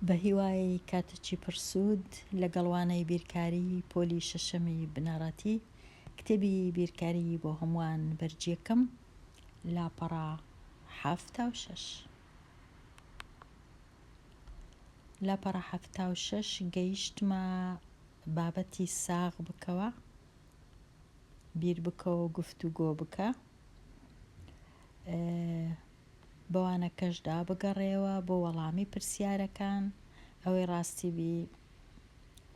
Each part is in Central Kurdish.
بە هیوای کاتێکی پرسوود لەگەڵوانەی بیرکاری پۆلی شەشەمی بنەڕەتی کتێبی بیرکاری بۆ هەمووان بەرجێکم لاپەڕە 76 لاپەڕە 76 گەیشتمە بابەتی ساغ بکەوە، بیر بکەوە گفتوگۆ بکە، بەوانە کەشدا بگەڕێەوە بۆ وەڵامی پرسیارەکان. ئەوەی ڕاستی بی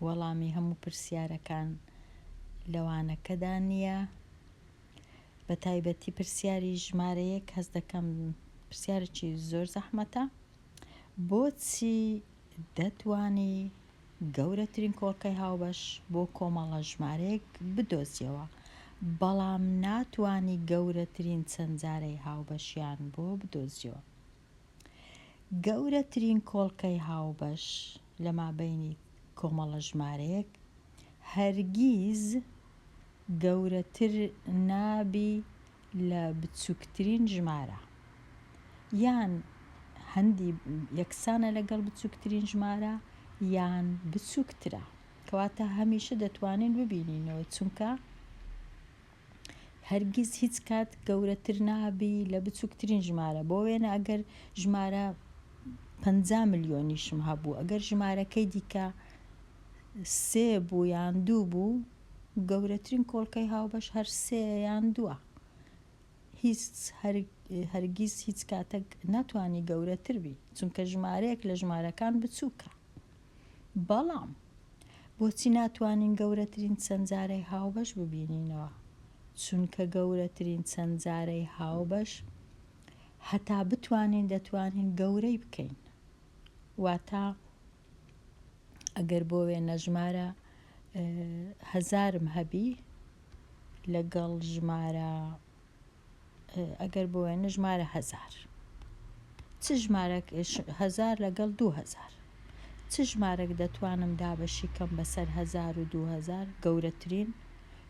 وەڵامی هەموو پرسیارەکان لەوانەکەدا نییە، بە تایبەتی پرسیاری ژمارەیەک هەز دەکەم پرسیارێکی زۆر زەحمەتە، بۆچی دەتوانی گەورەترین کۆڵکەی هاوبەش بۆ کۆمەڵە ژمارەیەک بدۆزیەوە بەڵام ناتوانی گەورەترین چەند جارەی هاوبەشیان بۆ بدۆزیەوە. گەورەترین کۆڵکەی هاوبەش لە مابەینی کۆمەڵە ژمارەیەک هەرگیز گەورەتر نابی لە بچووکترین ژمارە، یان هەندی یەکسانە لەگەڵ بچووکترین ژمارە یان بچووکترە، کەواتە هەمیشە دەتوانین ببینینەوە، چونکە هەرگیز هیچ کات گەورەتر نابی لە بچووکترین ژمارە. بۆ وێنە ئەگەر ژمارە 50 ملیۆنیشم هەبوو، ئەگەر ژمارەکەی دیکە 3 بوو یان 2 بوو، گەورەترین کۆڵکەی هاوبەش هەر 3 یان 2. هەرگیز هیچ کاتێک ناتوانی گەورەتر بی، چونکە ژمارەیەک لە ژمارەکان بچووکە. بەڵام بۆچی ناتوانین گەورەترین چەند جارەی هاوبەش ببینینەوە؟ چونکە گەورەترین چەند جارەی هاوبەش هەتا دەتوانین گەورەی بکەین. واتە ئەگەر بۆ وێنە ژمارە 1000 هەبی لەگەڵ ژمارە، ئەگەر بۆ وێنە ژمارە 1000 چ ژمارەك 1000 لەگەڵ 2000 چ ژمارەك دەتوانم دابەشی کەم بەسەر 1000 و 2000 گەورەترین؟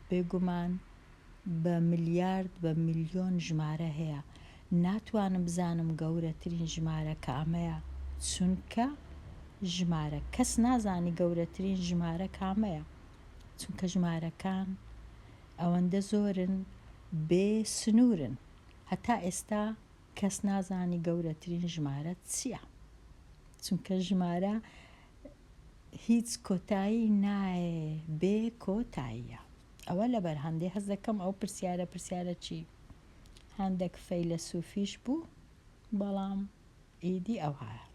بێگومان بە ملیارد بە ملیۆن ژمارە هەیە، ناتوانم بزانم گەورەترین ژمارە کە ئەمەیە، چونکە ژمارە کەس نازانی گەورەترین ژمارە کامەیە، چونکە ژمارەکان ئەوەندە زۆرن بێ سنوورن. هەتا ئێستا کەس نازانی گەورەترین ژمارە چییە، چونکە ژمارە هیچ کۆتایی نایە، بێ کۆتاییە. ئەوە لەبەر هەندێک هەز دەکەم ئەو پرسیارەی هەندێک فەیلسوفیش بوو، بەڵام ئیدی ئەو هەیە.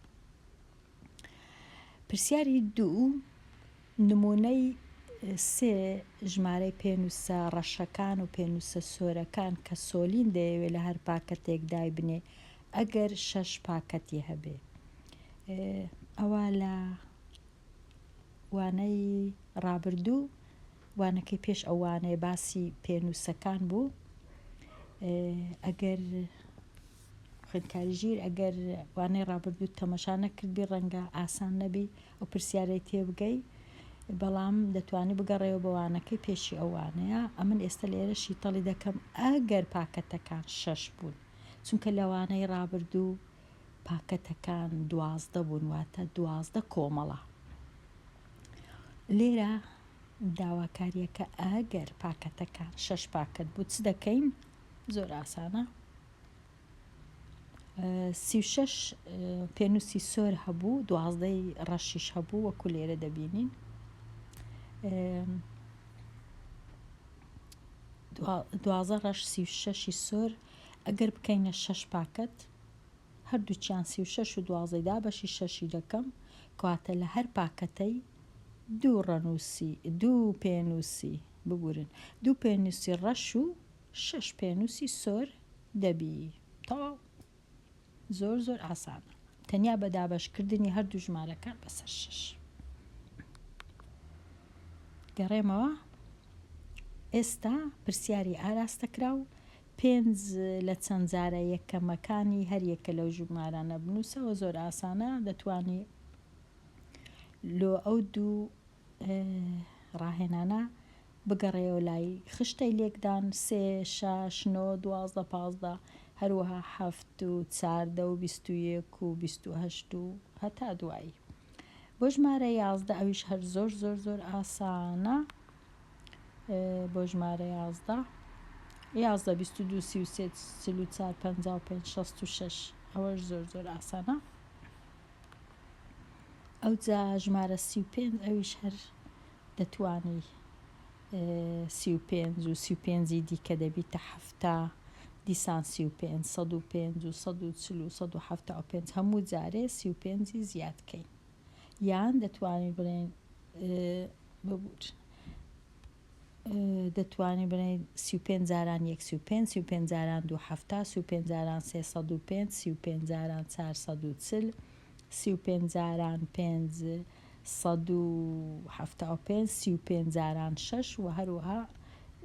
پرسیاری 2 نمونەی 3 ژمارەی پێنووسە ڕەشەکان و پێنووسە سۆرەکان کە سۆلین دەیەوێت لە هەر پاکەتێک دای بنێ ئەگەر 6 پاکەتی هەبێ. ئەوە لە وانەی ڕابردوو، وانەکەی پێش ئەوانەیە باسی پێنووسەکان بوو. ئەگەر خوێندکاریژیر ئەگەر وانەی ڕابردوو تەمەشا نەکردبی ڕەنگە ئاسان نەبی ئەو پرسیارەی تێبگەی، بەڵام دەتوانی بگەڕێەوە بەوانەکەی پێشی ئەوانەیە. ئەمن ئێستا لێرەشی تەڵی دەکەم ئەگەر پاکەتەکان 6 بوون، چونکە لەوانەی ڕابردوو پاکەتەکان 12 بوون، واتە 12 کۆمەڵە. لێرە داواکاریەکە ئەگەر پاکەتەکان 6 پاکەت بوو چ دەکەین؟ زۆر ئاسانە. 36 پێنووسی سۆر هەبوو، 12 ڕەشیش هەبوو، وەکو لێرە دەبینین. 12 ڕەش 36 سۆر ئەگەر بکەینە 6 پاکەت، هەردووچیان 36 و 12 دابەشی 6 دەکەم، کەواتە لە هەر پاکەتەی 2 پێنووسی ببورن، 2 پێنووسی ڕەش و 6 پێنووسی سۆر دەبی. تەواو، زۆر ئاسانە، تەنیا بە دابەشکردنی هەردوو ژمارەکان بەسەر 6. گەڕێمەوە. ئێستا پرسیاری ئاراستەکراو 5 لە چەند جارە یەکەمەکانی هەریەکە لەو ژمارانە بنووسەوە. زۆر ئاسانە، دەتوانی لۆ ئەو دوو ڕاهێنانە بگەڕێەوە لای خشتەی لێکدان 3 6 9 12 15 هەروەها 7 و 14 و 21 و 28 و هەتا دوایی. بۆ ژمارە 11 ئەویش هەر زۆر زۆر زۆر ئاسانە. بۆ ژمارە 11 11 22 33 44 55 66 ئەوەش زۆر زۆر ئاسانە. ئەو جا ژمارە 35 ئەویش هەر دەتوانی 35 و 35 دیکە دەبیتە 7 دیسان 35 105 و 140 و 175 هەموو جارێ 35 زیادکەین، یان دەتوانی بڵێن دەتوانی بڵێن 35 جاران 1 35 35 جاران 2 7 35 جاران 305 35 جاران 440 35 جاران 5 175 35 جاران 6 و هەروەها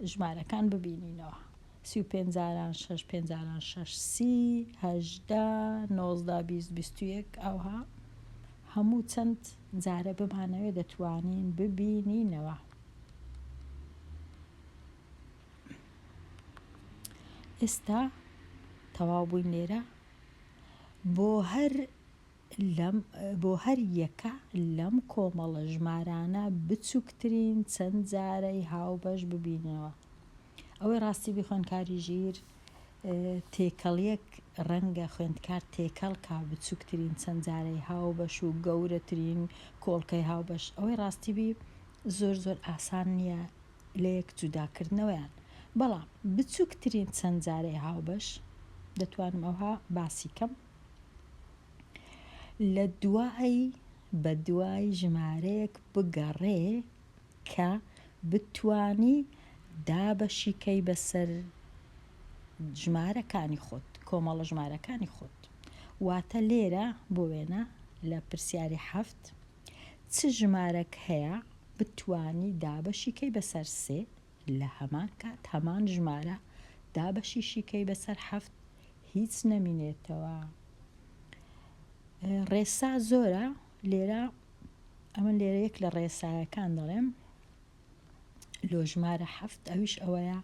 ژمارەکان ببینینەوە 35 جاران 6 5 جاران 6 30 18 19 20 21 ئەوها هەموو چەند جارە بمانەوێت دەتوانین ببینینەوە. ئێستا تەواو بووین لێرە بۆ هەر یەکە لەم کۆمەڵە ژمارانە بچووکترین چەند جارەی هاوبەش ببینەوە. ئەوەی ڕاستی خوێندکاری ژیر تێکەڵیەک ڕەنگە خوێندکار تێکەڵ کا بچووکترین چەند جارەی هاوبەش و گەورەترین کۆڵکەی هاوبەش. ئەوەی ڕاستی بی زۆر زۆر ئاسان نییە لە یەک جوداکردنەوەیان، بەڵام بچووکترین چەند جارەی هاوبەش دەتوانم ئەوها باسی کەم لە بە دوای ژمارەیەک بگەڕێ کە بتوانی دابەشیکەی بەسەر ژمارەکانی خۆت، کۆمەڵە ژمارەکانی خۆت. واتە لێرە بۆ وێنە لە پرسیاری 7 چ ژمارەک هەیە بتوانی دابەشیکەی بەسەر 3 لە هەمان کات هەمان ژمارە دابەشیشیکەی بەسەر 7 هیچ نەمینێتەوە. ڕێسا زۆرە لێرە، ئەمە لێرە یەک لە ڕێسایەکان دەڵێم لۆ ژمارە 7 ئەویش ئەوەیە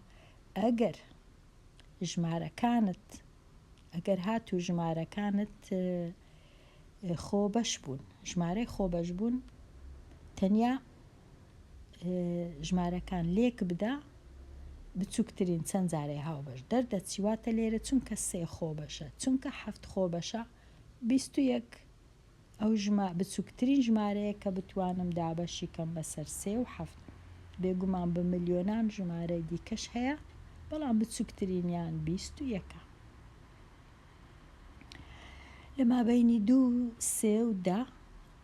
ئەگەر هاتوو ژمارەکانت خۆبەش بوون، ژمارەی خۆبەش بوون، تەنیا ژمارەکان لێک بدە بچووکترین چەند جارەی هاوبەش دەردەچیواتە لێرە چونکە 3 خۆبەشە، چونکە 7 خۆبەشە 21 ئەو بچووکترین ژمارەیە کە بتوانم دابەشی کەم بەسەر 3 و 7 بێگومان بە ملیۆنان ژمارەی دیکەش هەیە، بەڵام بچووکترینیان 21. لە مابەینی 2 3 و 10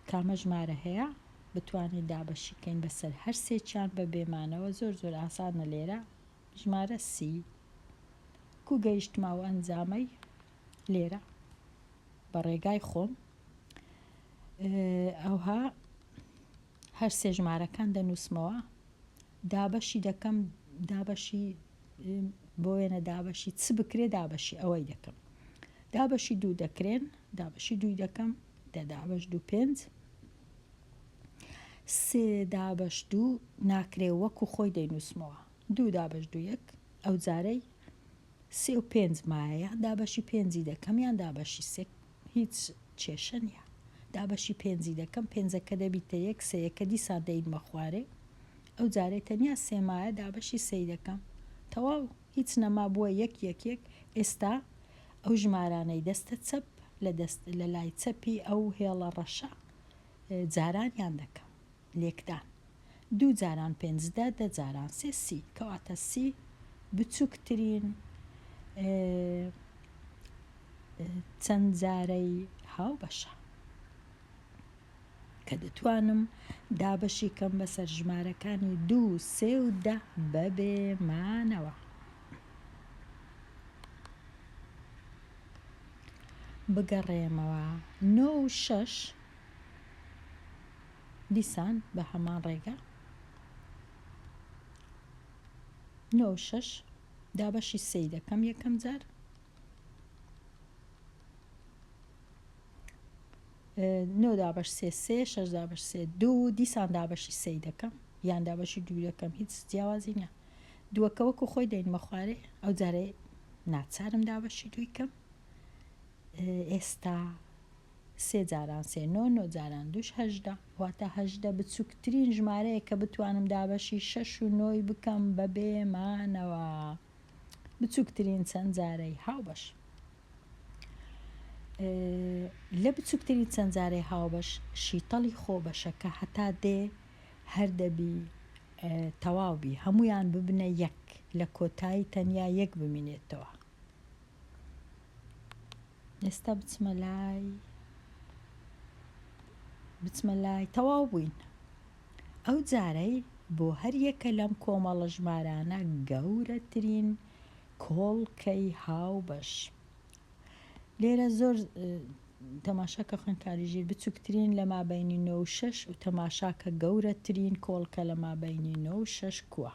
کامە ژمارە هەیە بتوانین دابەشیکەین بەسەر هەر سێکیان بە بێمانەوە. زۆر زۆر ئاسانە لێرە ژمارە 30 کو گەیشتماوە ئەنجامەی لێرە بە ڕێگای خۆم ئەوها هەر سێ ژمارەکان دەنووسمەوە، دابەشی دەکەم، دابەشی بۆ وێنە دابەشی چ بکرێ دابەشی ئەوەی دەکەم، دابەشی 2 دەکرێن، دابەشی 2 دەکەم، دابەش 2 5 3 دابەش 2 ناکرێ وەکو خۆی دەینووسمەوە 2 دابەش 2 1 ئەو جارەی 3 و 5 مایە دابەشی 5 دەکەم یان دابەشی 3 هیچ کێشە نیە، دابەشی 5 دەکەم 5ەکە دەبیتە 1 3ەکە دیسان دەینمە خوارێ ئەو جارەی تەنیا 3 مایە دابەشی 3 دەکەم، تەواو هیچ نەما بووە 1 1 1. ئێستا ئەو ژمارانەی دەستە چەپ لە لای چەپی ئەو هێڵە ڕەشە جارانیان دەکەم لێکدان 2 جاران 15 10 جاران 3 30 کەواتە 30 بچووکترین چەند جارەی هاوبەشە کە دەتوانم دابەشی کەم بەسەر ژمارەکانی 2 3 و 10 بەبێمانەوە. بگەڕێمەوە 9 و 6 دیسان بە هەمان ڕێگە 9 و 6 دابەشی 3 دەکەم یەکەم جار، 9 دابەش 3 3 6 دابەش 3 2 دیسان دابەشی 3 دەکەم یان دابەشی 2 دەکەم، هیچ جیاوازی نیە، دووەکە وەکو خۆی دەینمە خوارێ ئەو جارێ ناچارم دابەشی 2 کەم. ئێستا سێ جاران سێ نۆ جاران دوش هەژدە واتە هەژدە بچووکترین ژمارەیە کە بتوانم دابەشی 6 و 9 بکەم بەبێ مانەوە بچووکترین چەند جارەی هاوبەش لە بچووکترین چەند جارەی هاوبەش شیتەڵی خۆبەشەکە هەتا دێ هەر دەبی تەواوبی هەمویان ببنە یەک لە کۆتایی تەنیا یەک بمینێتەوە ئێستا بچمە لای تەواو بووین ئەو جارەی بۆ هەر یەکە لەم کۆمەڵە ژمارانە گەورەترین کۆڵکەی هاوبەش لێرە زۆر تەماشاکە خوێندکاریژیر بچووکترین لە مابەینی 9 و 6 و تەماشاکە گەورەترین کۆڵکە لە مابەینی 9 و 6 کووە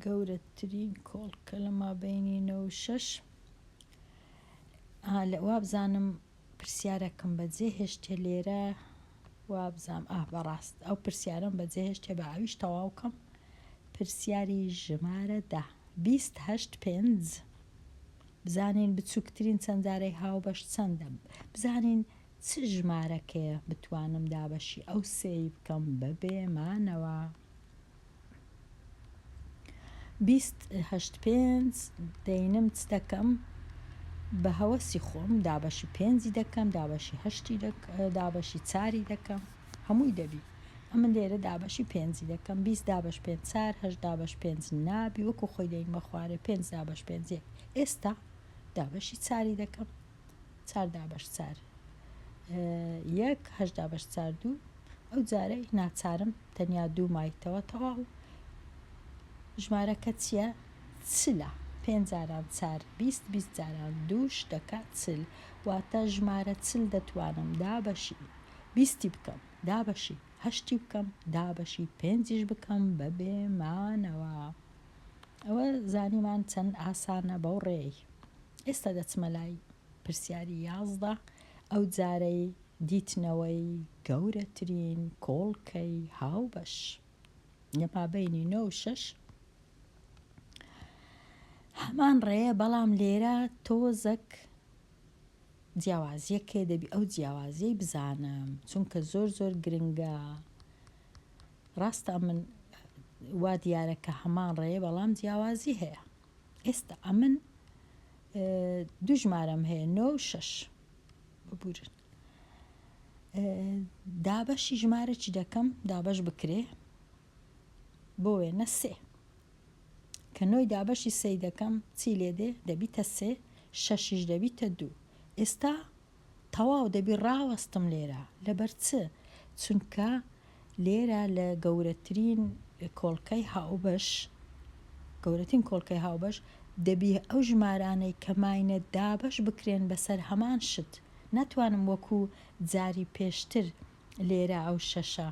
گەورەترین کۆڵکە لە مابەینی 9 و 6 وابزانم پرسیارەکەم بەجێ هێشتێ لێرە وابزانم بەڕاست ئەو پرسیارم بەجێ هێشتێ بە ئاویش تەواوکەم پرسیاری ژمارە 28 بزانین بچووکترین چەند جارەی هاوبەش چەندە بزانین چ ژمارەکەیە بتوانم دابەشی ئەو سێی بکەم بەبێ مانەوە 28 دەینم چ دەکەم بە هەوەسی خۆم دابەشی 5 دەکەم دابەشی 8 دابەشی 4 دەکەم هەمووی دەبی ئەمن لێرە دابەشی 5 دەکەم 20 دابەش 5 4 8 دابەش 5 نابی وەکو خۆی دەین بە خوارێ 5 دابەش 5 ئێستا دابەشی 4 دەکەم 4 دابەش 4 1 8 دابەش 4 2 ئەو جارەی ناچارم تەنیا دوو مایتەوە تەواو ژمارەکە چییە؟ چلە 5 جاران 4 20 20 جاران دووش دەکات چل واتە ژمارە چل دەتوانم دابەشی 20 بکەم دابەشی 8 بکەم دابەشی 5 بکەم بەبێ مانەوە ئەوە زانیمان چەند ئاسانە بەو ڕێی ئێستا دەچمە لای پرسیاری 11 ئەو جارەی دیتنەوەی گەورەترین کۆڵکەی هاوبەش لە مابەینی 9 و 6 هەمان ڕێیە بەڵام لێرە تۆزەک جیاوازیەکێ دەبی ئەو جیاوازیەی بزانم چونکە زۆر زۆر گرنگە ڕاستە من وا دیارەکە هەمان ڕێیە بەڵام جیاوازی هەیە ئێستا ئەمن دوو ژمارەم هەیە 9 و 6 ببورن دابەشی ژمارە چی دەکەم دابەش بکرێ بۆ وێنە سێ کە 9 دابەشی سێ دەکەم چی لێدێ دەبیتە سێ 6 دەبیتە 2 ئێستا تەواو دەبی ڕاوەستم لێرە لەبەر چ چونکە لێرە لە گەورەترین کۆڵکەی هاوبەش دەبی ئەو ژمارانەی کە ماینە دابەش بکرێن بەسەر هەمان شت ناتوانم وەکو جاری پێشتر لێرە ئەو شەشە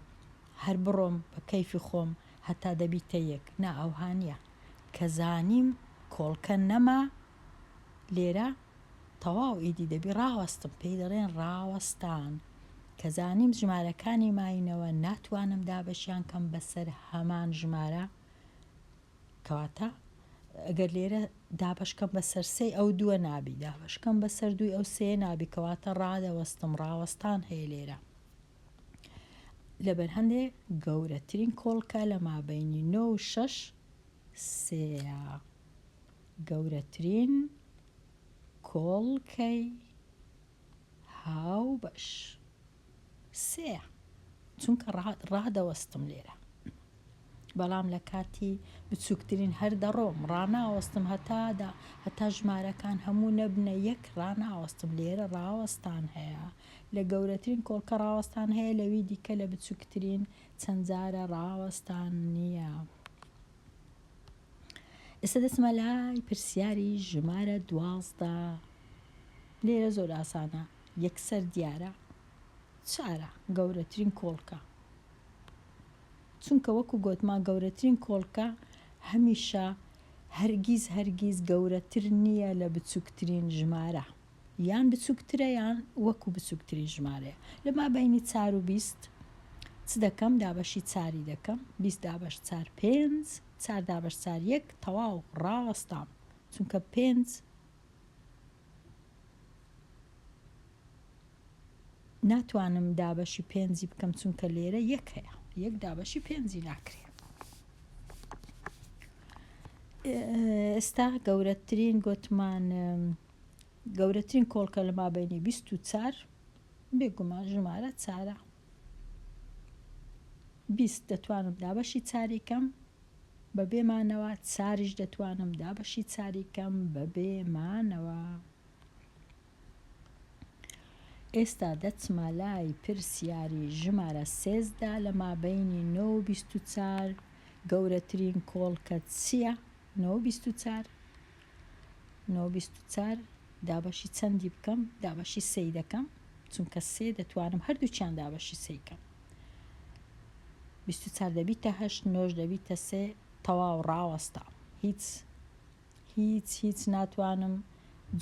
هەر بڕۆم بە کەیفی خۆم هەتا دەبیتە یەک نا ئەوهانیە کە زانیم کۆڵکە نەما لێرە تەواو ئیدی دەبی ڕاوەستم پێی دەڵێن ڕاوەستان کە زانیم ژمارەکانی ماینەوە ناتوانم دابەشیان کەم بەسەر هەمان ژمارە کەواتە ئەگەر لێرە دابشکەم بەسەر سێ ئەو دووە نابی دابشکەم بەسەر دووی ئەو سێ نابی کەواتە ڕادەوەستم ڕاوەستان هەیە لێرە لەبەر هەندێ گەورەترین کۆڵکە لە مابەینی 9 و 6 سێە گەورەترین کۆڵکەی هاوبەش سێە چونکە ڕادەوەستم لێرە بەڵام لە کاتی بچووکترین هەر دەڕۆم ڕاناوەستم هەتا ژمارەکان هەموو نەبنە یەک ڕاناوەستم لێرە ڕاوەستان هەیە لە گەورەترین کۆڵکە ڕاوەستان هەیە لەوی دیکە لە بچووکترین چەند جارە ڕاوەستان نییە ئێستا دەچمە لای پرسیاری ژمارە 12 لێرە زۆر ئاسانە یەکسەر دیارە چارە گەورەترین کۆڵکە چونکە وەکو گوتمان گەورەترین کۆڵکە هەمیشە هەرگیز گەورەتر نییە لە بچووکترین ژمارە یان بچووکترە یان وەکو بچووکترین ژمارەیە لە مابەینی 4 و 20 چ دەکەم دابەشی 4 دەکەم 20 دابەش 4 5 4 دابەش 4 1 تەواو ڕاوەستام چونکە 5 ناتوانم دابەشی پێنجی بکەم چونکە لێرە یەک هەیە، یەک دابەشی پێنجی ناکرێت. ئێستا گەورەترین گوتمان گەورەترین کۆڵکە لە مابینی 24 بێگومان ژمارە چارە. 20 دەتوانم دابەشی چاریکەم بە بێمانەوە، چاریش دەتوانم دابەشی چاریکەم بە بێمانەوە. ئێستا دەچمە لای پرسیاری ژمارە 13 لە مابینی 9 و 24 گەورەترین کۆڵکە چییە؟ 9 و 24 دابەشی چەندی بکەم؟ دابەشی 3 دەکەم چونکە 3 دەتوانم هەردووچیان دابەشی 3 کەم. 24 دەبیتە 8 9 دەبیتە 3 تەواو ڕاوەستا. هیچ ناتوانم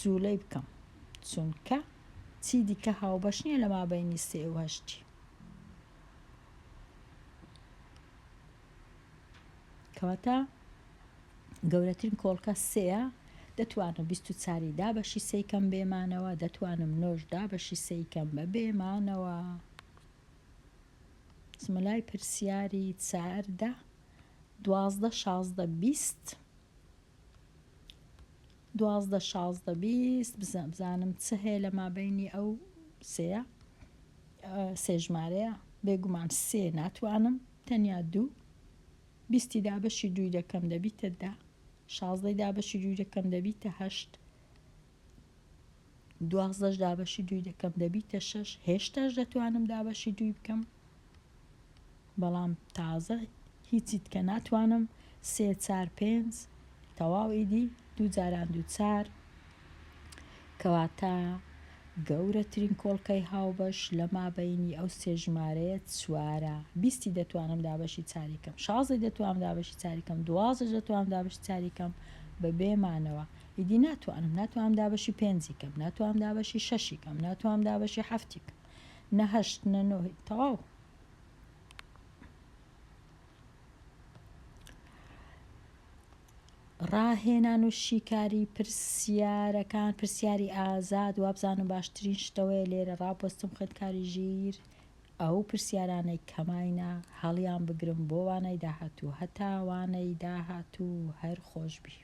جوولەی بکەم چونکە چی دیکە هاوبەش نییە لە مابینی 3 و 8. کەواتە گەورەترین کۆڵکە 3ە، دەتوانم 24 دابەشی 3 کەم بێمانەوە، دەتوانم 9 دابەشی 3 کەم بە بێمانەوە. چمەلای پرسیاری 14 12 16 20 12 16 20 بزانم چه هەیە لە مابینی ئەو سێ ژمارەیە. بێگومان 3 ناتوانم، تەنیا 2. 20 دابەشی 2 دەکەم دەبیتە 10. 16 دابەشی 2 دەکەم دەبیتە 8. 12 دابەشی 2 دەکەم دەبیتە 6. هێشتاش دەتوانم دابەشی 2 بکەم، بەڵام تازە هیچیت کە ناتوانم. 3 4 5 تەواو ئیدی 2 جاران 2 4. کەواتە گەورەترین کۆڵکەی هاوبەش لە مابینی ئەو سێ ژمارەیە 4. 20 دەتوانم دابەشی 4 کەم، 16 دەتوانم دابەشی 4 کەم، 12 دەتوانم دابەشی 4 کەم بە بێمانەوە. ئیدی ناتوانم دابەشی 5 کەم، ناتوانم دابەشی 6 کەم، ناتوانم دابەشی 7 کەم، نە 8 نە 9 تەواو. ڕاهێنان و شیکاری پرسیارەکان، پرسیاری ئازاد وابزانم باشترین شتەوەیە لێرە ڕاپۆستم خوێندکاری ژیر ئەو پرسیارانەی کەماینە هەڵیان بگرم بۆ وانەی داهاتوو هەتا وانەی داهاتوو هەر خۆش بی.